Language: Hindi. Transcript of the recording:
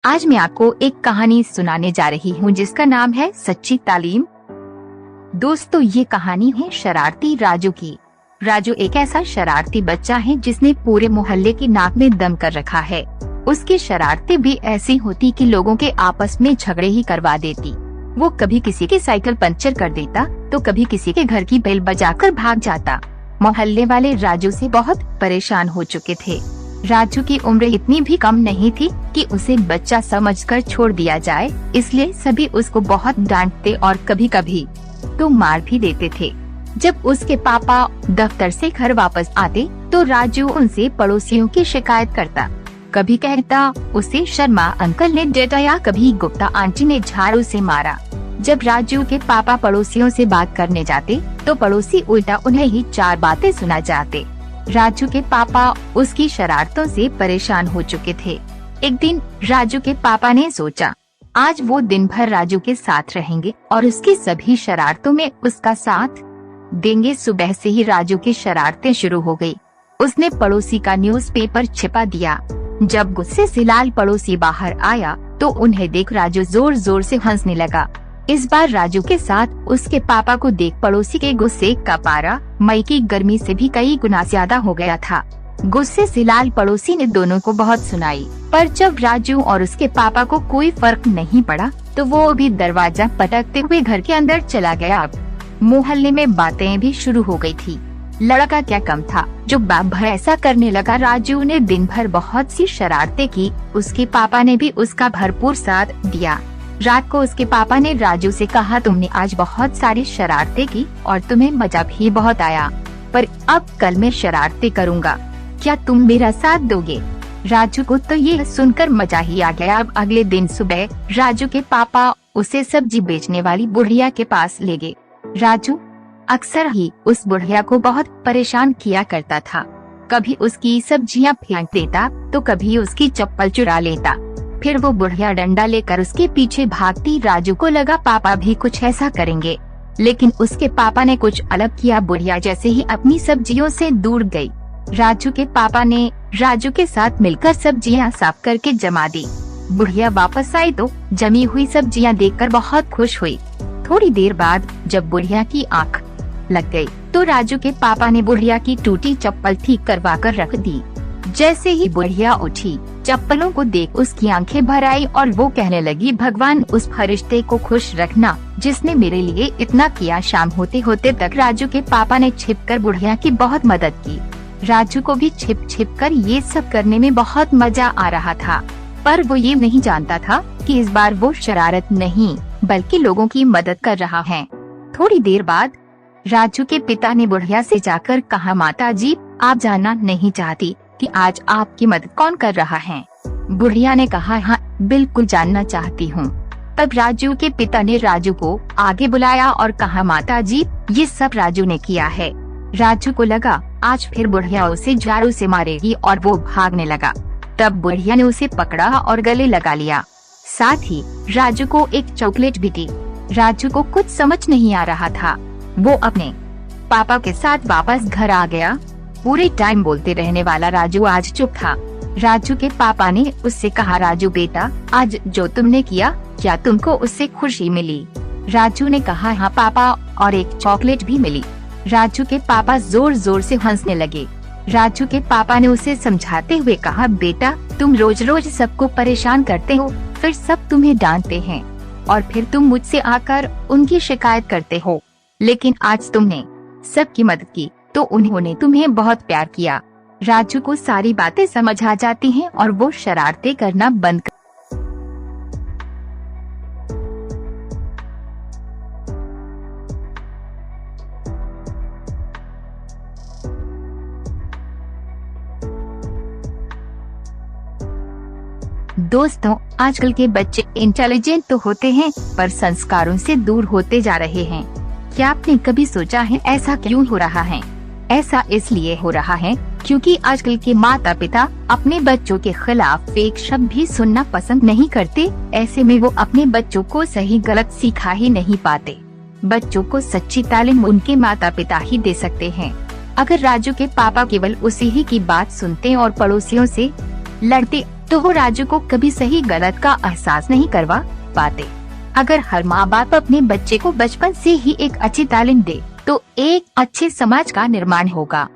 आज मैं आपको एक कहानी सुनाने जा रही हूँ जिसका नाम है सच्ची तालीम। दोस्तों, ये कहानी है शरारती राजू की। राजू एक ऐसा शरारती बच्चा है जिसने पूरे मोहल्ले की नाक में दम कर रखा है। उसकी शरारतें भी ऐसी होती कि लोगों के आपस में झगड़े ही करवा देती। वो कभी किसी की साइकिल पंचर कर देता तो कभी किसी के घर की बेल बजाकर भाग जाता। मोहल्ले वाले राजू से बहुत परेशान हो चुके थे। राजू की उम्र इतनी भी कम नहीं थी कि उसे बच्चा समझकर छोड़ दिया जाए, इसलिए सभी उसको बहुत डांटते और कभी कभी तो मार भी देते थे। जब उसके पापा दफ्तर से घर वापस आते तो राजू उनसे पड़ोसियों की शिकायत करता। कभी कहता उसे शर्मा अंकल ने डांटा या कभी गुप्ता आंटी ने झाड़ू से मारा। जब राजू के पापा पड़ोसियों से बात करने जाते तो पड़ोसी उल्टा उन्हें ही चार बातें सुना जाते। राजू के पापा उसकी शरारतों से परेशान हो चुके थे। एक दिन राजू के पापा ने सोचा आज वो दिन भर राजू के साथ रहेंगे और उसकी सभी शरारतों में उसका साथ देंगे। सुबह से ही राजू की शरारतें शुरू हो गई। उसने पड़ोसी का न्यूज़पेपर छिपा दिया। जब गुस्से से लाल पड़ोसी बाहर आया तो उन्हें देख राजू जोर जोर से हंसने लगा। इस बार राजू के साथ उसके पापा को देख पड़ोसी के गुस्से का पारा मई की गर्मी से भी कई गुना ज्यादा हो गया था। गुस्से से लाल पड़ोसी ने दोनों को बहुत सुनाई, पर जब राजू और उसके पापा को कोई फर्क नहीं पड़ा तो वो भी दरवाजा पटकते हुए घर के अंदर चला गया। अब मोहल्ले में बातें भी शुरू हो गई थी। लड़का क्या कम था जो बाप भर ऐसा करने लगा। राजू ने दिन भर बहुत सी शरारतें की। उसके पापा ने भी उसका भरपूर साथ दिया। रात को उसके पापा ने राजू से कहा तुमने आज बहुत सारी शरारतें की और तुम्हें मजा भी बहुत आया, पर अब कल मैं शरारतें करूँगा, क्या तुम मेरा साथ दोगे? राजू को तो ये सुनकर मजा ही आ गया। अब अगले दिन सुबह राजू के पापा उसे सब्जी बेचने वाली बुढ़िया के पास ले गए। राजू अक्सर ही उस बुढ़िया को बहुत परेशान किया करता था। कभी उसकी सब्जियां फेंक देता तो कभी उसकी चप्पल चुरा लेता। फिर वो बुढ़िया डंडा लेकर उसके पीछे भागती। राजू को लगा पापा भी कुछ ऐसा करेंगे, लेकिन उसके पापा ने कुछ अलग किया। बुढ़िया जैसे ही अपनी सब्जियों से दूर गई, राजू के पापा ने राजू के साथ मिलकर सब्जियां साफ करके जमा दी। बुढ़िया वापस आई तो जमी हुई सब्जियां देखकर बहुत खुश हुई। थोड़ी देर बाद जब बुढ़िया की आंख लग गई तो राजू के पापा ने बुढ़िया की टूटी चप्पल ठीक करवा कर रख दी। जैसे ही बुढ़िया उठी, चप्पलों को देख उसकी आंखें भर आई और वो कहने लगी भगवान उस फरिश्ते को खुश रखना जिसने मेरे लिए इतना किया। शाम होते होते तक राजू के पापा ने छिपकर बुढ़िया की बहुत मदद की। राजू को भी छिप छिप कर ये सब करने में बहुत मजा आ रहा था, पर वो ये नहीं जानता था कि इस बार वो शरारत नहीं बल्कि लोगों की मदद कर रहा है। थोड़ी देर बाद राजू के पिता ने बुढ़िया से जाकर कहा माता जी, आप जानना नहीं चाहती कि आज आपकी मदद कौन कर रहा है? बुढ़िया ने कहा हाँ बिल्कुल जानना चाहती हूँ। तब राजू के पिता ने राजू को आगे बुलाया और कहा माता जी, ये सब राजू ने किया है। राजू को लगा आज फिर बुढ़िया उसे झाड़ू से मारेगी और वो भागने लगा। तब बुढ़िया ने उसे पकड़ा और गले लगा लिया। साथ ही राजू को एक चॉकलेट भी दी। राजू को कुछ समझ नहीं आ रहा था। वो अपने पापा के साथ वापस घर आ गया। पूरे टाइम बोलते रहने वाला राजू आज चुप था। राजू के पापा ने उससे कहा राजू बेटा, आज जो तुमने किया क्या तुमको उससे खुशी मिली? राजू ने कहा हाँ पापा, और एक चॉकलेट भी मिली। राजू के पापा जोर जोर से हंसने लगे। राजू के पापा ने उसे समझाते हुए कहा बेटा, तुम रोज रोज सबको परेशान करते हो, फिर सब तुम्हें डांटते हैं और फिर तुम मुझसे आकर उनकी शिकायत करते हो, लेकिन आज तुमने सबकी मदद की तो उन्होंने तुम्हें बहुत प्यार किया। राजू को सारी बातें समझ आ जाती हैं और वो शरारतें करना बंद कर दोस्तों, आजकल के बच्चे इंटेलिजेंट तो होते हैं पर संस्कारों से दूर होते जा रहे हैं। क्या आपने कभी सोचा है ऐसा क्यों हो रहा है? ऐसा इसलिए हो रहा है क्योंकि आजकल के माता पिता अपने बच्चों के खिलाफ फेक शब्द भी सुनना पसंद नहीं करते। ऐसे में वो अपने बच्चों को सही गलत सिखा ही नहीं पाते। बच्चों को सच्ची तालीम उनके माता पिता ही दे सकते हैं। अगर राजू के पापा केवल उसी ही की बात सुनते और पड़ोसियों से लड़ते तो वो राजू को कभी सही गलत का एहसास नहीं करवा पाते। अगर हर माँ बाप अपने बच्चे को बचपन से ही एक अच्छी तालीम दे तो एक अच्छे समाज का निर्माण होगा।